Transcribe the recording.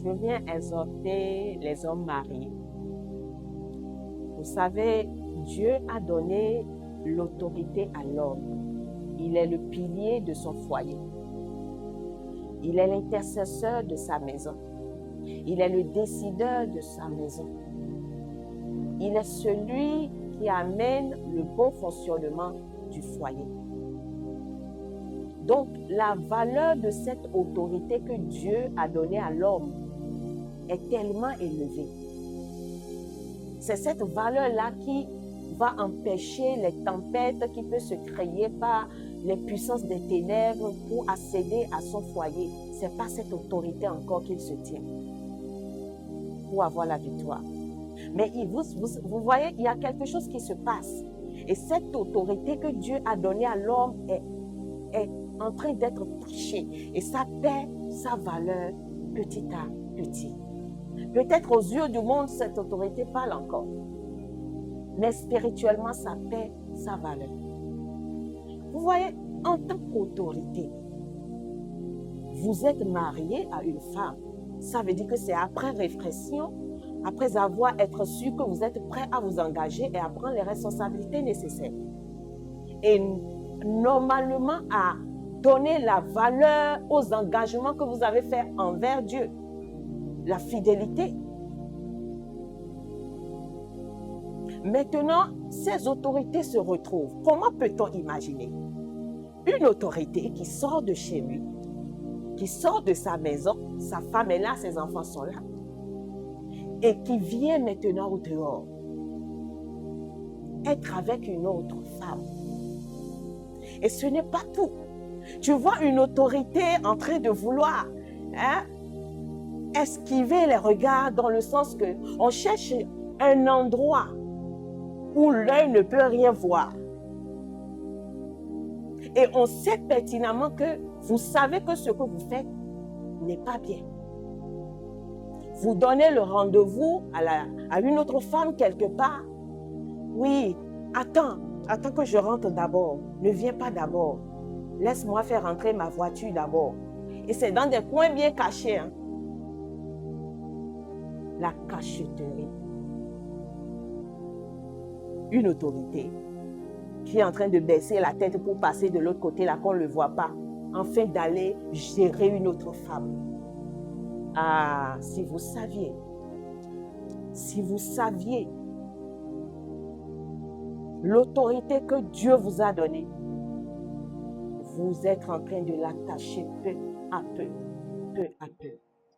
Je viens exhorter les hommes mariés. Vous savez, Dieu a donné l'autorité à l'homme. Il est le pilier de son foyer. Il est l'intercesseur de sa maison. Il est le décideur de sa maison. Il est celui qui amène le bon fonctionnement du foyer. Donc, la valeur de cette autorité que Dieu a donnée à l'homme est tellement élevée. C'est cette valeur-là qui va empêcher les tempêtes qui peuvent se créer par les puissances des ténèbres pour accéder à son foyer. Ce n'est pas cette autorité encore qu'il se tient pour avoir la victoire. Mais vous voyez, il y a quelque chose qui se passe. Et cette autorité que Dieu a donnée à l'homme est en train d'être tachée. Et ça perd sa valeur petit à petit. Peut-être aux yeux du monde, cette autorité parle encore. Mais spirituellement, ça perd sa valeur. Vous voyez, en tant qu'autorité, vous êtes marié à une femme. Ça veut dire que c'est après réflexion, après être sûr que vous êtes prêt à vous engager et à prendre les responsabilités nécessaires. Et normalement, à donner la valeur aux engagements que vous avez faits envers Dieu. La fidélité. Maintenant, ces autorités se retrouvent. Comment peut-on imaginer une autorité qui sort de chez lui, qui sort de sa maison, sa femme est là, ses enfants sont là, et qui vient maintenant au dehors, être avec une autre femme. Et ce n'est pas tout. Tu vois une autorité en train de vouloir esquiver les regards dans le sens que on cherche un endroit où l'œil ne peut rien voir. Et on sait pertinemment que vous savez que ce que vous faites n'est pas bien. Vous donnez le rendez-vous à une autre femme quelque part. Oui, attends que je rentre d'abord. Ne viens pas d'abord. Laisse-moi faire rentrer ma voiture d'abord. Et c'est dans des coins bien cachés. Hein. La cachotterie. Une autorité qui est en train de baisser la tête pour passer de l'autre côté là qu'on ne le voit pas, afin d'aller gérer une autre femme. Ah, si vous saviez l'autorité que Dieu vous a donnée, vous êtes en train de l'attacher peu à peu, peu à peu.